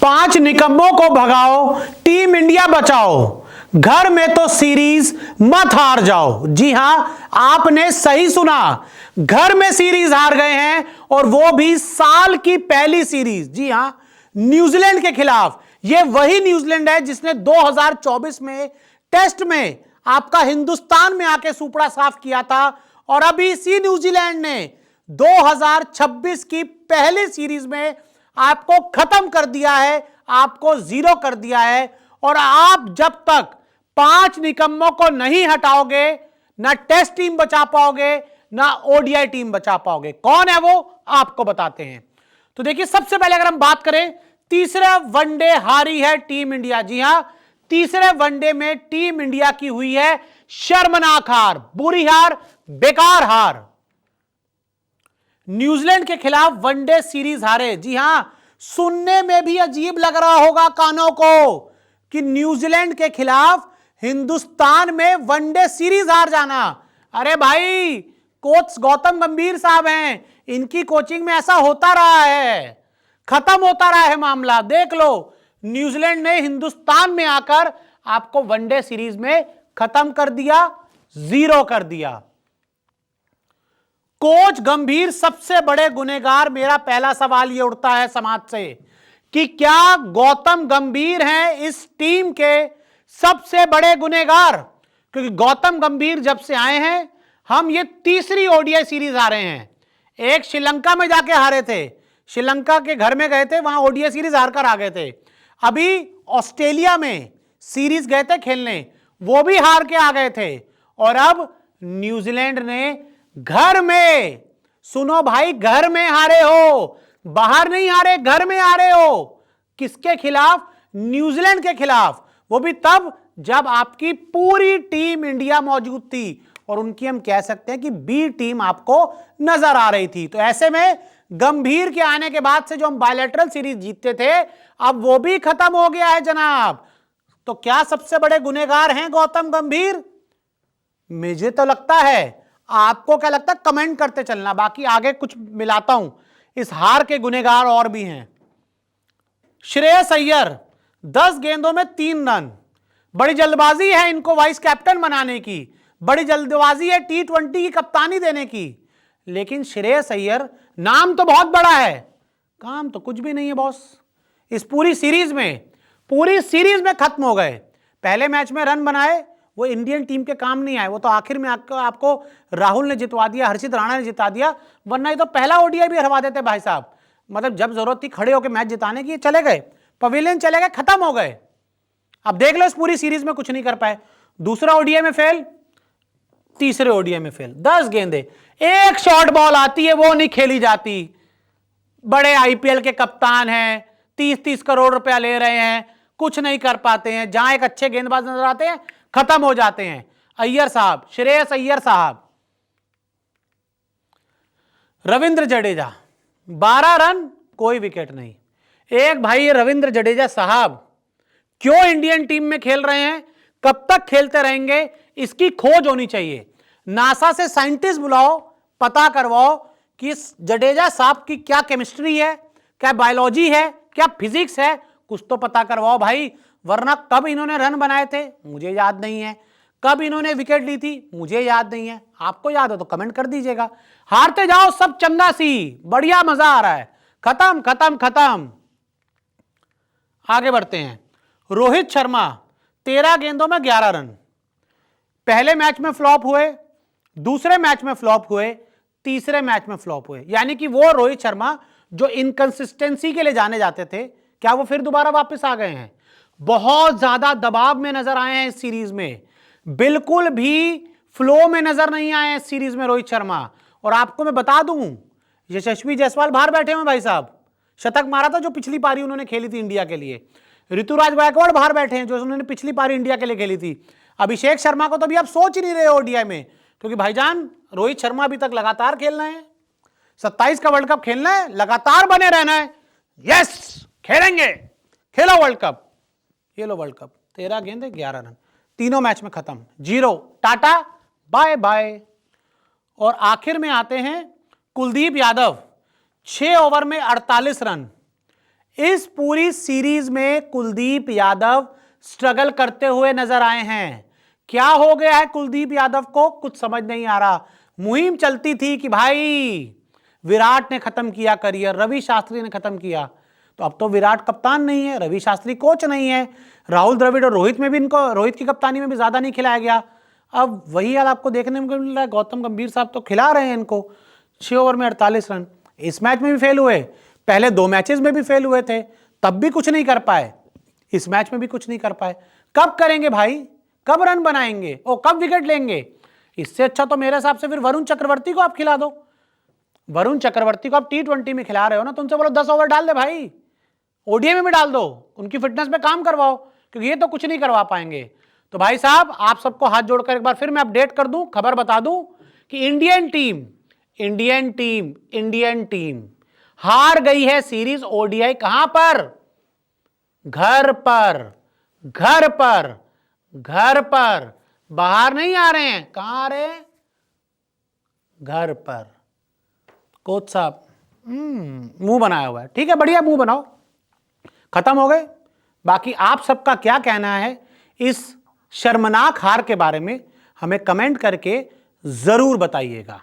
5 निकम्मों को भगाओ, team India बचाओ, घर में तो सीरीज मत हार जाओ। जी हां, आपने सही सुना, घर में सीरीज हार गए हैं और वो भी साल की पहली सीरीज। जी हां, न्यूजीलैंड के खिलाफ। ये वही न्यूजीलैंड है जिसने 2024 में टेस्ट में आपका हिंदुस्तान में आके सुपड़ा साफ किया था, और अभी इसी न्यूजीलैंड ने 2026 की पहली सीरीज में आपको खत्म कर दिया है, आपको जीरो कर दिया है। और आप जब तक 5 निकम्मों को नहीं हटाओगे, ना टेस्ट टीम बचा पाओगे, ना ओडीआई टीम बचा पाओगे। कौन है वो, आपको बताते हैं। तो देखिए, सबसे पहले अगर हम बात करें, तीसरा वनडे हारी है टीम इंडिया। जी हां, तीसरे वनडे में टीम इंडिया की हुई है शर्मनाक हार, बुरी हार, बेकार हार। न्यूजीलैंड के खिलाफ वनडे सीरीज हारे। जी हां, सुनने में भी अजीब लग रहा होगा कानों को कि न्यूजीलैंड के खिलाफ हिंदुस्तान में वनडे सीरीज हार जाना। अरे भाई, कोच गौतम गंभीर साहब हैं, इनकी कोचिंग में ऐसा होता रहा है, खत्म होता रहा है मामला। देख लो, न्यूजीलैंड ने हिंदुस्तान में आकर आपको वनडे सीरीज में खत्म कर दिया, जीरो कर दिया। कोच गंभीर सबसे बड़े गुनहगार। मेरा पहला सवाल यह उठता है समाज से कि क्या गौतम गंभीर हैं इस टीम के सबसे बड़े गुनहगार? क्योंकि गौतम गंभीर जब से आए हैं, हम ये तीसरी ओडीआई सीरीज हारे हैं। एक श्रीलंका में जाके हारे थे, श्रीलंका के घर में गए थे, वहां ओडीआई सीरीज हारकर आ गए थे। अभी ऑस्ट्रेलिया में सीरीज गए थे खेलने, वो भी हार के आ गए थे। और अब न्यूजीलैंड ने घर में, सुनो भाई, घर में हारे हो, बाहर नहीं हारे, घर में हारे हो। किसके खिलाफ? न्यूजीलैंड के खिलाफ। वो भी तब जब आपकी पूरी टीम इंडिया मौजूद थी और उनकी हम कह सकते हैं कि बी टीम आपको नजर आ रही थी। तो ऐसे में गंभीर के आने के बाद से जो हम बायलैटरल सीरीज जीतते थे, अब वो भी खत्म हो गया है जनाब। तो क्या सबसे बड़े गुनहगार हैं गौतम गंभीर? मुझे तो लगता है। आपको क्या लगता है? कमेंट करते चलना, बाकी आगे कुछ मिलाता हूं। इस हार के गुनहगार और भी हैं। श्रेयस अय्यर 10 गेंदों में 3 रन। बड़ी जल्दबाजी है इनको वाइस कैप्टन बनाने की, बड़ी जल्दबाजी है T20 की कप्तानी देने की। लेकिन श्रेयस अय्यर नाम तो बहुत बड़ा है, काम तो कुछ भी नहीं है बॉस। इस पूरी सीरीज में खत्म हो गए। पहले मैच में रन बनाए, वो इंडियन टीम के काम नहीं आए, वो तो आखिर में आपको राहुल ने जितवा दिया, हर्षित राणा ने जिता दिया, वरना ये तो पहला ओडीआई भी हरवा देते भाई साहब। मतलब जब जरूरत थी खड़े होकर मैच जिताने की, चले गए, पवेलियन चले गए, खत्म हो गए। अब देख लो, इस पूरी सीरीज में कुछ नहीं कर पाए। दूसरा ओडीआई में फेल, तीसरे ओडीआई में फेल। 10 गेंदे, एक शॉर्ट बॉल आती है, वो नहीं खेली जाती। बड़े आईपीएल के कप्तान हैं, 30-30 करोड़ रुपया ले रहे हैं, कुछ नहीं कर पाते हैं। जहां एक अच्छे गेंदबाज नजर आते हैं, खत्म हो जाते हैं। अय्यर साहब, श्रेयस अय्यर साहब। रविंद्र जडेजा 12 रन, कोई विकेट नहीं। एक भाई ये रविंद्र जडेजा साहब क्यों इंडियन टीम में खेल रहे हैं, कब तक खेलते रहेंगे, इसकी खोज होनी चाहिए। नासा से साइंटिस्ट बुलाओ, पता करवाओ कि इस जडेजा साहब की क्या केमिस्ट्री है, क्या बायोलॉजी है, क्या फिजिक्स है, कुछ तो पता करवाओ भाई। वरना कब इन्होंने रन बनाए थे मुझे याद नहीं है, कब इन्होंने विकेट ली थी मुझे याद नहीं है। आपको याद हो तो कमेंट कर दीजिएगा। हारते जाओ सब चंगा सी, बढ़िया मजा आ रहा है। खत्म खत्म खत्म। आगे बढ़ते हैं। रोहित शर्मा 13 गेंदों में 11 रन। पहले मैच में फ्लॉप हुए, दूसरे मैच में फ्लॉप हुए, तीसरे मैच में फ्लॉप हुए। यानी कि वो रोहित शर्मा जो इनकंसिस्टेंसी के लिए जाने जाते थे, क्या वो फिर दोबारा वापस आ गए हैं? बहुत ज्यादा दबाव में नजर आए हैं इस सीरीज में, बिल्कुल भी फ्लो में नजर नहीं आए हैं इस सीरीज में रोहित शर्मा। और आपको मैं बता दूं, यशस्वी जायसवाल बाहर बैठे हुए भाई साहब, शतक मारा था जो पिछली पारी उन्होंने खेली थी इंडिया के लिए। ऋतुराज गायकवाड़ बाहर बैठे हैं जो उन्होंने पिछली पारी इंडिया के लिए खेली थी। अभिषेक शर्मा को तो अभी आप सोच ही नहीं रहे ओडीआई में, क्योंकि भाईजान रोहित शर्मा अभी तक लगातार खेलना है, 27 का वर्ल्ड कप खेलना है, लगातार बने रहना है। यस, खेलेंगे, खेलो वर्ल्ड कप। ये लो वर्ल्ड कप, 13 गेंदे 11 रन, तीनों मैच में खत्म, जीरो, टाटा बाय बाय। और आखिर में आते हैं कुलदीप यादव, 6 ओवर में 48 रन, इस पूरी सीरीज में कुलदीप यादव स्ट्रगल करते हुए नजर आए हैं। क्या हो गया है कुलदीप यादव को, कुछ समझ नहीं आ रहा। मुहिम चलती थी कि भाई विराट ने खत्म किया करियर, रवि शास्त्री ने खत्म किया, तो अब तो विराट कप्तान नहीं है, रवि शास्त्री कोच नहीं है, राहुल द्रविड़ और रोहित में भी इनको, रोहित की कप्तानी में भी ज्यादा नहीं खिलाया गया। अब वही हाल आपको देखने में मिल रहा है। गौतम गंभीर साहब तो खिला रहे हैं इनको 6 ओवर में 48 रन। इस मैच में भी फेल हुए, पहले 2 मैचेस में भी फेल हुए थे, तब भी कुछ नहीं कर पाए, इस मैच में भी कुछ नहीं कर पाए। कब करेंगे भाई, कब रन बनाएंगे, ओ कब विकेट लेंगे? इससे अच्छा तो मेरे हिसाब से फिर वरुण चक्रवर्ती को आप खिला दो। वरुण चक्रवर्ती को आप T20 में खिला रहे हो ना, तो उनसे बोलो 10 ओवर डाल दे भाई, ओडीआई में भी डाल दो, उनकी फिटनेस पे काम करवाओ, क्योंकि ये तो कुछ नहीं करवा पाएंगे। तो भाई साहब आप सबको हाथ जोड़कर एक बार फिर मैं अपडेट कर दूं, खबर बता दूं कि इंडियन टीम हार गई है सीरीज ओडीआई। कहां पर? घर पर, बाहर नहीं आ रहे हैं। कहां आ रहे हैं? घर पर। कोच साहब मुंह बनाया हुआ है, ठीक है, बढ़िया, मुंह बनाओ, खत्म हो गए। बाकी आप सबका क्या कहना है इस शर्मनाक हार के बारे में हमें कमेंट करके जरूर बताइएगा।